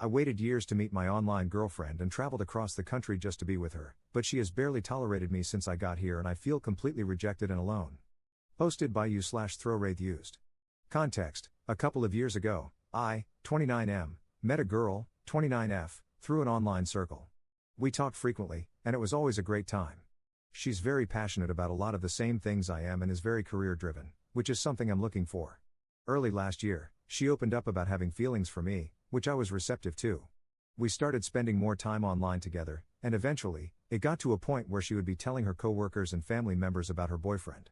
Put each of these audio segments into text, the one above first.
I waited years to meet my online girlfriend and traveled across the country just to be with her, but she has barely tolerated me since I got here and I feel completely rejected and alone. Posted by you/throwwraith used. Context: a couple of years ago, I, 29M, met a girl, 29F, through an online circle. We talked frequently, and it was always a great time. She's very passionate about a lot of the same things I am and is very career-driven, which is something I'm looking for. Early last year, she opened up about having feelings for me, which I was receptive to. We started spending more time online together, and eventually, it got to a point where she would be telling her coworkers and family members about her boyfriend.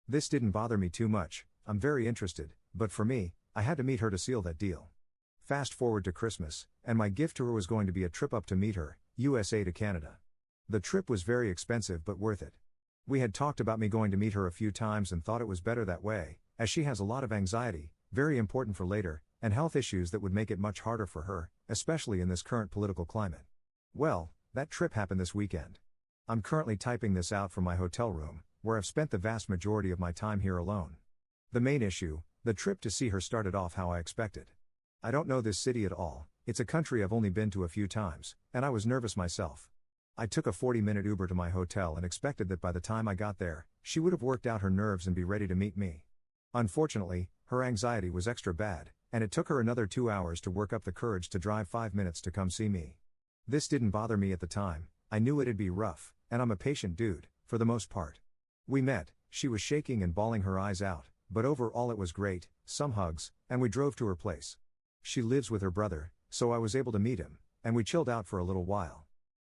This didn't bother me too much. I'm very interested, but for me, I had to meet her to seal that deal. Fast forward to Christmas, and my gift to her was going to be a trip up to meet her, USA to Canada. The trip was very expensive but worth it. We had talked about me going to meet her a few times and thought it was better that way, as she has a lot of anxiety, very important for later, and health issues that would make it much harder for her, especially in this current political climate. Well, that trip happened this weekend. I'm currently typing this out from my hotel room, where I've spent the vast majority of my time here alone. The main issue: the trip to see her started off how I expected. I don't know this city at all, it's a country I've only been to a few times, and I was nervous myself. I took a 40-minute Uber to my hotel and expected that by the time I got there, she would have worked out her nerves and be ready to meet me. Unfortunately, her anxiety was extra bad, and it took her another 2 hours to work up the courage to drive 5 minutes to come see me. This didn't bother me at the time. I knew it'd be rough, and I'm a patient dude, for the most part. We met, she was shaking and bawling her eyes out, but overall it was great, some hugs, and we drove to her place. She lives with her brother, so I was able to meet him, and we chilled out for a little while.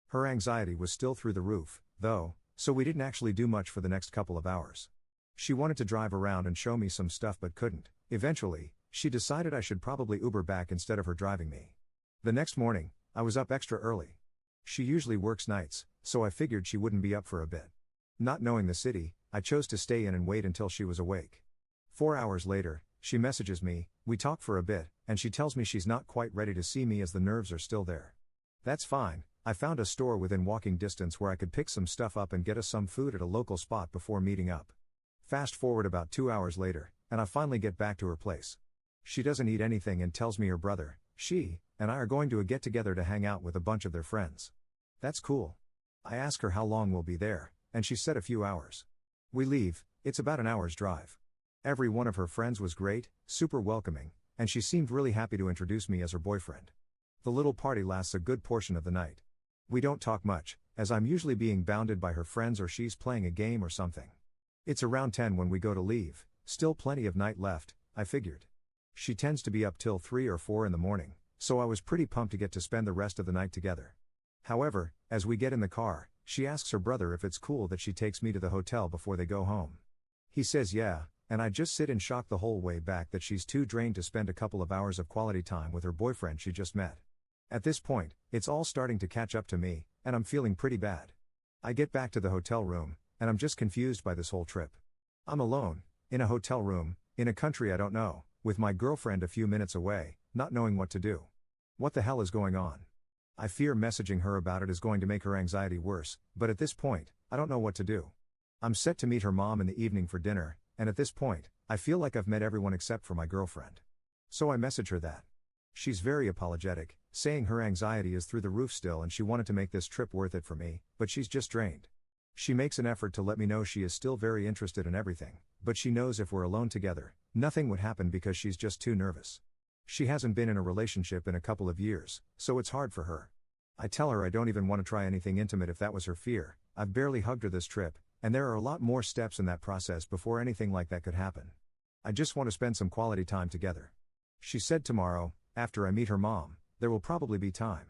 Her anxiety was still through the roof, though, so we didn't actually do much for the next couple of hours. She wanted to drive around and show me some stuff but couldn't. Eventually, she decided I should probably Uber back instead of her driving me. The next morning, I was up extra early. She usually works nights, so I figured she wouldn't be up for a bit. Not knowing the city, I chose to stay in and wait until she was awake. 4 hours later, she messages me, we talk for a bit, and she tells me she's not quite ready to see me as the nerves are still there. That's fine. I found a store within walking distance where I could pick some stuff up and get us some food at a local spot before meeting up. Fast forward about 2 hours later, and I finally get back to her place. She doesn't eat anything and tells me her brother, she, and I are going to a get-together to hang out with a bunch of their friends. That's cool. I ask her how long we'll be there, and she said a few hours. We leave, it's about an hour's drive. Every one of her friends was great, super welcoming, and she seemed really happy to introduce me as her boyfriend. The little party lasts a good portion of the night. We don't talk much, as I'm usually being bounded by her friends or she's playing a game or something. It's around 10 when we go to leave, still plenty of night left, I figured. She tends to be up till 3 or 4 in the morning, so I was pretty pumped to get to spend the rest of the night together. However, as we get in the car, she asks her brother if it's cool that she takes me to the hotel before they go home. He says yeah, and I just sit in shock the whole way back that she's too drained to spend a couple of hours of quality time with her boyfriend she just met. At this point, it's all starting to catch up to me, and I'm feeling pretty bad. I get back to the hotel room, and I'm just confused by this whole trip. I'm alone, in a hotel room, in a country I don't know, with my girlfriend a few minutes away, not knowing what to do. What the hell is going on? I fear messaging her about it is going to make her anxiety worse, but at this point, I don't know what to do. I'm set to meet her mom in the evening for dinner, and at this point, I feel like I've met everyone except for my girlfriend. So I message her that. She's very apologetic, saying her anxiety is through the roof still and she wanted to make this trip worth it for me, but she's just drained. She makes an effort to let me know she is still very interested in everything, but she knows if we're alone together, nothing would happen because she's just too nervous. She hasn't been in a relationship in a couple of years, so it's hard for her. I tell her I don't even want to try anything intimate if that was her fear. I've barely hugged her this trip, and there are a lot more steps in that process before anything like that could happen. I just want to spend some quality time together. She said tomorrow, after I meet her mom, there will probably be time.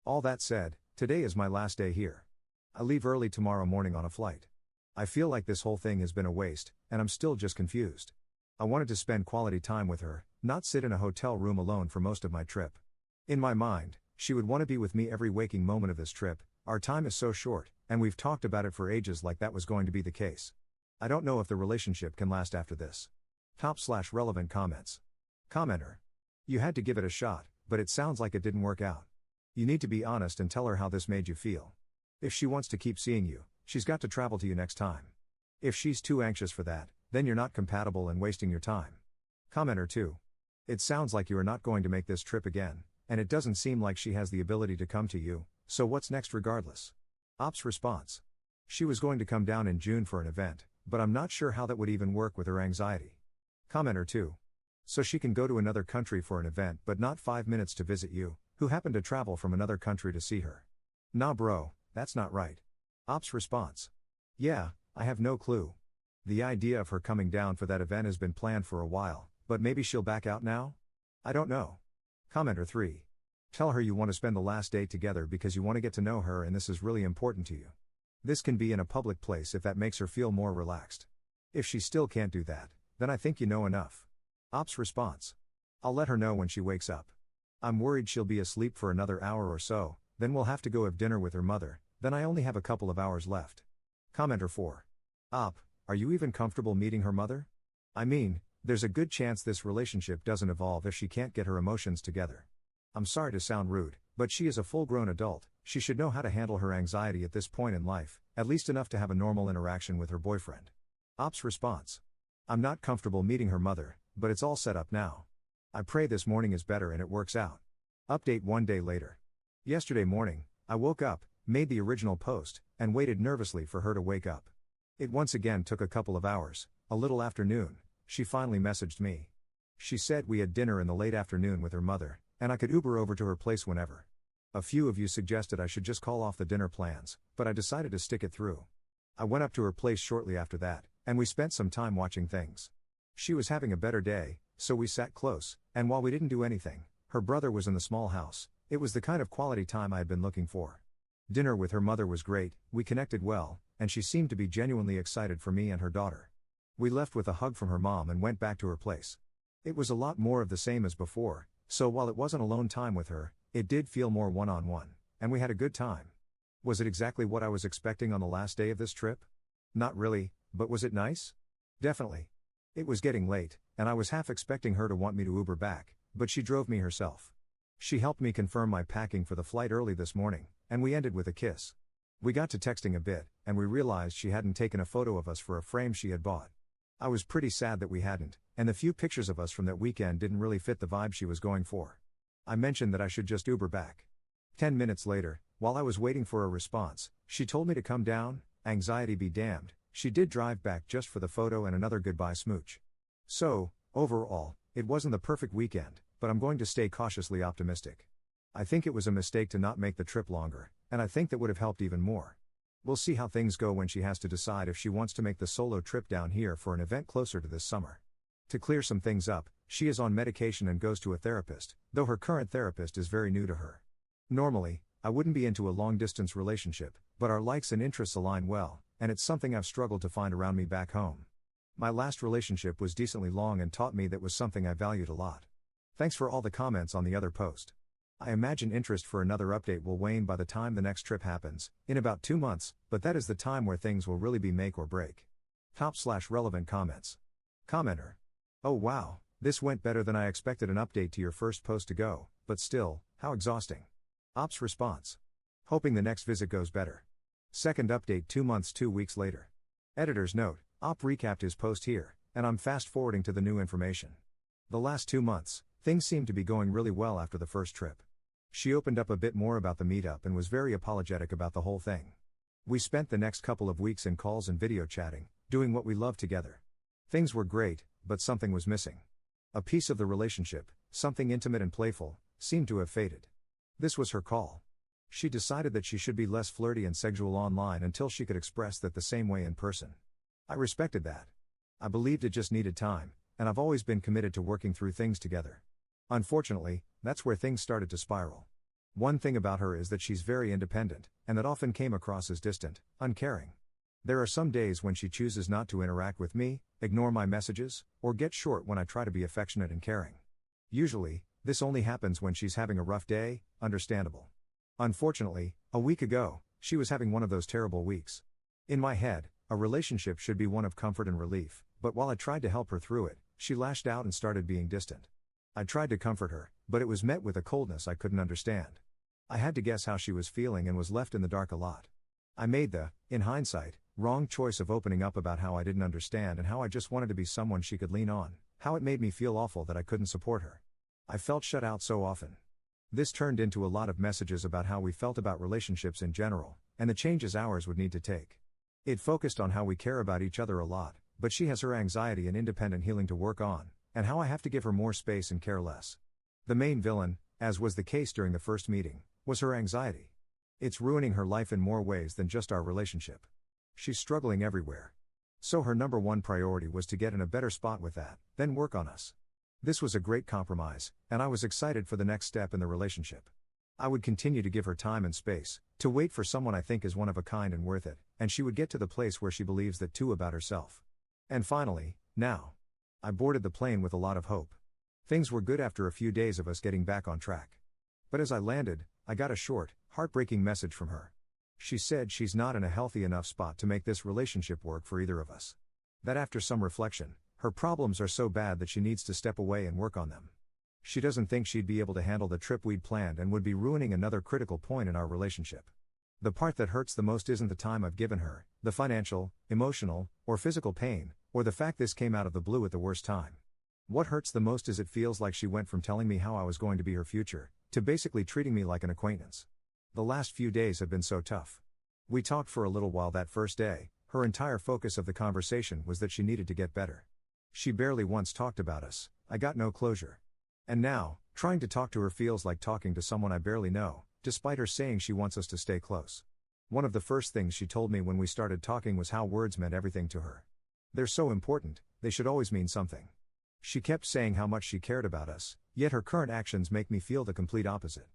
All that said, today is my last day here. I leave early tomorrow morning on a flight. I feel like this whole thing has been a waste, and I'm still just confused. I wanted to spend quality time with her, not sit in a hotel room alone for most of my trip. In my mind, she would want to be with me every waking moment of this trip. Our time is so short, and we've talked about it for ages like that was going to be the case. I don't know if the relationship can last after this. Top/relevant comments. Commenter. You had to give it a shot, but it sounds like it didn't work out. You need to be honest and tell her how this made you feel. If she wants to keep seeing you, she's got to travel to you next time. If she's too anxious for that, then you're not compatible and wasting your time. Commenter 2. It sounds like you are not going to make this trip again, and it doesn't seem like she has the ability to come to you, so what's next regardless? Ops response. She was going to come down in June for an event, but I'm not sure how that would even work with her anxiety. Commenter 2. So she can go to another country for an event but not 5 minutes to visit you, who happen to travel from another country to see her. Nah bro, that's not right. Ops response. Yeah, I have no clue. The idea of her coming down for that event has been planned for a while, but maybe she'll back out now? I don't know. Commenter 3. Tell her you want to spend the last day together because you want to get to know her and this is really important to you. This can be in a public place if that makes her feel more relaxed. If she still can't do that, then I think you know enough. Ops response. I'll let her know when she wakes up. I'm worried she'll be asleep for another hour or so, then we'll have to go have dinner with her mother, then I only have a couple of hours left. Commenter 4. Op, are you even comfortable meeting her mother? I mean, there's a good chance this relationship doesn't evolve if she can't get her emotions together. I'm sorry to sound rude, but she is a full-grown adult, she should know how to handle her anxiety at this point in life, at least enough to have a normal interaction with her boyfriend. Ops response. I'm not comfortable meeting her mother, but it's all set up now. I pray this morning is better and it works out. Update 1 day later. Yesterday morning, I woke up, made the original post, and waited nervously for her to wake up. It once again took a couple of hours, a little after noon, she finally messaged me. She said we had dinner in the late afternoon with her mother, and I could Uber over to her place whenever. A few of you suggested I should just call off the dinner plans, but I decided to stick it through. I went up to her place shortly after that, and we spent some time watching things. She was having a better day, so we sat close, and while we didn't do anything, her brother was in the small house. It was the kind of quality time I had been looking for. Dinner with her mother was great, we connected well, and she seemed to be genuinely excited for me and her daughter. We left with a hug from her mom and went back to her place. It was a lot more of the same as before, so while it wasn't alone time with her, it did feel more one-on-one, and we had a good time. Was it exactly what I was expecting on the last day of this trip? Not really, but was it nice? Definitely. It was getting late, and I was half expecting her to want me to Uber back, but she drove me herself. She helped me confirm my packing for the flight early this morning, and we ended with a kiss. We got to texting a bit, and we realized she hadn't taken a photo of us for a frame she had bought. I was pretty sad that we hadn't, and the few pictures of us from that weekend didn't really fit the vibe she was going for. I mentioned that I should just Uber back. 10 minutes later, while I was waiting for a response, she told me to come down, anxiety be damned, she did drive back just for the photo and another goodbye smooch. So, overall, it wasn't the perfect weekend, but I'm going to stay cautiously optimistic. I think it was a mistake to not make the trip longer, and I think that would have helped even more. We'll see how things go when she has to decide if she wants to make the solo trip down here for an event closer to this summer. To clear some things up, she is on medication and goes to a therapist, though her current therapist is very new to her. Normally, I wouldn't be into a long-distance relationship, but our likes and interests align well, and it's something I've struggled to find around me back home. My last relationship was decently long and taught me that was something I valued a lot. Thanks for all the comments on the other post. I imagine interest for another update will wane by the time the next trip happens, in about 2 months, but that is the time where things will really be make or break. Top/relevant comments. Commenter. Oh wow, this went better than I expected. An update to your first post to go, but still, how exhausting. Ops response. Hoping the next visit goes better. Second update 2 months 2 weeks later. Editor's note, Op recapped his post here, and I'm fast forwarding to the new information. The last 2 months, things seemed to be going really well after the first trip. She opened up a bit more about the meetup and was very apologetic about the whole thing. We spent the next couple of weeks in calls and video chatting, doing what we love together. Things were great, but something was missing. A piece of the relationship, something intimate and playful, seemed to have faded. This was her call. She decided that she should be less flirty and sexual online until she could express that the same way in person. I respected that. I believed it just needed time, and I've always been committed to working through things together. Unfortunately, that's where things started to spiral. One thing about her is that she's very independent, and that often came across as distant, uncaring. There are some days when she chooses not to interact with me, ignore my messages, or get short when I try to be affectionate and caring. Usually, this only happens when she's having a rough day, understandable. Unfortunately, a week ago, she was having one of those terrible weeks. In my head, a relationship should be one of comfort and relief, but while I tried to help her through it, she lashed out and started being distant. I tried to comfort her, but it was met with a coldness I couldn't understand. I had to guess how she was feeling and was left in the dark a lot. I made the, in hindsight, wrong choice of opening up about how I didn't understand and how I just wanted to be someone she could lean on, how it made me feel awful that I couldn't support her. I felt shut out so often. This turned into a lot of messages about how we felt about relationships in general, and the changes ours would need to take. It focused on how we care about each other a lot, but she has her anxiety and independent healing to work on, and how I have to give her more space and care less. The main villain, as was the case during the first meeting, was her anxiety. It's ruining her life in more ways than just our relationship. She's struggling everywhere. So her number one priority was to get in a better spot with that, then work on us. This was a great compromise, and I was excited for the next step in the relationship. I would continue to give her time and space, to wait for someone I think is one of a kind and worth it, and she would get to the place where she believes that too about herself. And finally, now. I boarded the plane with a lot of hope. Things were good after a few days of us getting back on track. But as I landed, I got a short, heartbreaking message from her. She said she's not in a healthy enough spot to make this relationship work for either of us. That after some reflection, her problems are so bad that she needs to step away and work on them. She doesn't think she'd be able to handle the trip we'd planned and would be ruining another critical point in our relationship. The part that hurts the most isn't the time I've given her, the financial, emotional, or physical pain, or the fact this came out of the blue at the worst time. What hurts the most is it feels like she went from telling me how I was going to be her future, to basically treating me like an acquaintance. The last few days have been so tough. We talked for a little while that first day. Her entire focus of the conversation was that she needed to get better. She barely once talked about us. I got no closure. And now, trying to talk to her feels like talking to someone I barely know, despite her saying she wants us to stay close. One of the first things she told me when we started talking was how words meant everything to her. They're so important, they should always mean something. She kept saying how much she cared about us, yet her current actions make me feel the complete opposite.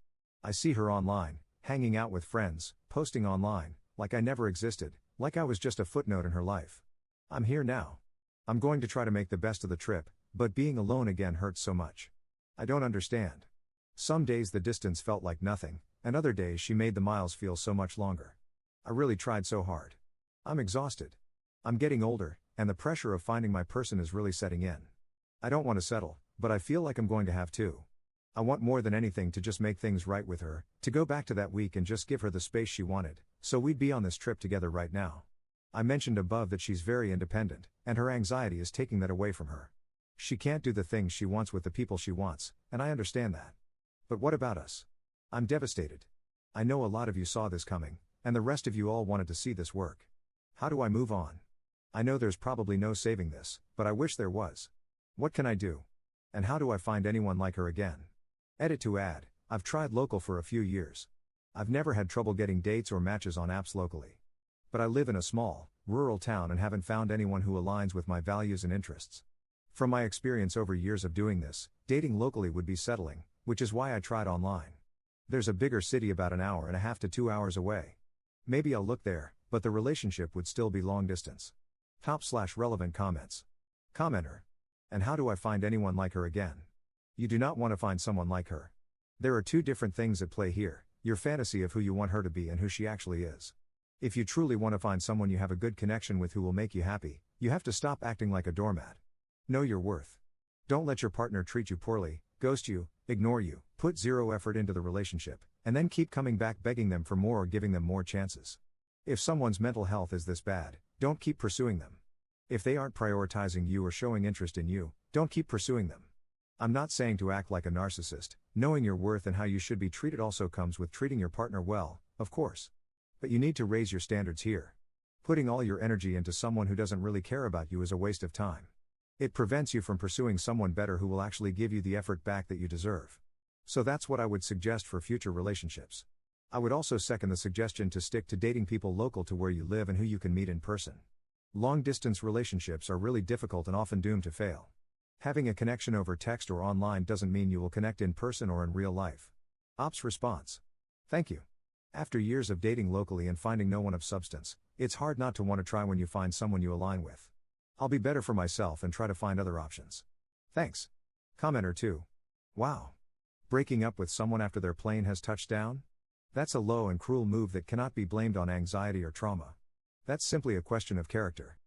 I see her online, hanging out with friends, posting online, like I never existed, like I was just a footnote in her life. I'm here now. I'm going to try to make the best of the trip, but being alone again hurts so much. I don't understand. Some days the distance felt like nothing, and other days she made the miles feel so much longer. I really tried so hard. I'm exhausted. I'm getting older, and the pressure of finding my person is really setting in. I don't want to settle, but I feel like I'm going to have to. I want more than anything to just make things right with her, to go back to that week and just give her the space she wanted, so we'd be on this trip together right now. I mentioned above that she's very independent, and her anxiety is taking that away from her. She can't do the things she wants with the people she wants, and I understand that. But what about us? I'm devastated. I know a lot of you saw this coming, and the rest of you all wanted to see this work. How do I move on? I know there's probably no saving this, but I wish there was. What can I do? And how do I find anyone like her again? Edit to add, I've tried local for a few years. I've never had trouble getting dates or matches on apps locally. But I live in a small, rural town and haven't found anyone who aligns with my values and interests. From my experience over years of doing this, dating locally would be settling, which is why I tried online. There's a bigger city about an hour and a half to 2 hours away. Maybe I'll look there, but the relationship would still be long distance. Top/relevant comments. Commenter. And how do I find anyone like her again? You do not want to find someone like her. There are two different things at play here, your fantasy of who you want her to be and who she actually is. If you truly want to find someone you have a good connection with who will make you happy, you have to stop acting like a doormat. Know your worth. Don't let your partner treat you poorly, ghost you, ignore you, put zero effort into the relationship, and then keep coming back begging them for more or giving them more chances. If someone's mental health is this bad, don't keep pursuing them. If they aren't prioritizing you or showing interest in you, don't keep pursuing them. I'm not saying to act like a narcissist. Knowing your worth and how you should be treated also comes with treating your partner well, of course. But you need to raise your standards here. Putting all your energy into someone who doesn't really care about you is a waste of time. It prevents you from pursuing someone better who will actually give you the effort back that you deserve. So that's what I would suggest for future relationships. I would also second the suggestion to stick to dating people local to where you live and who you can meet in person. Long-distance relationships are really difficult and often doomed to fail. Having a connection over text or online doesn't mean you will connect in person or in real life. Ops response. Thank you. After years of dating locally and finding no one of substance, it's hard not to want to try when you find someone you align with. I'll be better for myself and try to find other options. Thanks. Commenter 2. Wow. Breaking up with someone after their plane has touched down? That's a low and cruel move that cannot be blamed on anxiety or trauma. That's simply a question of character.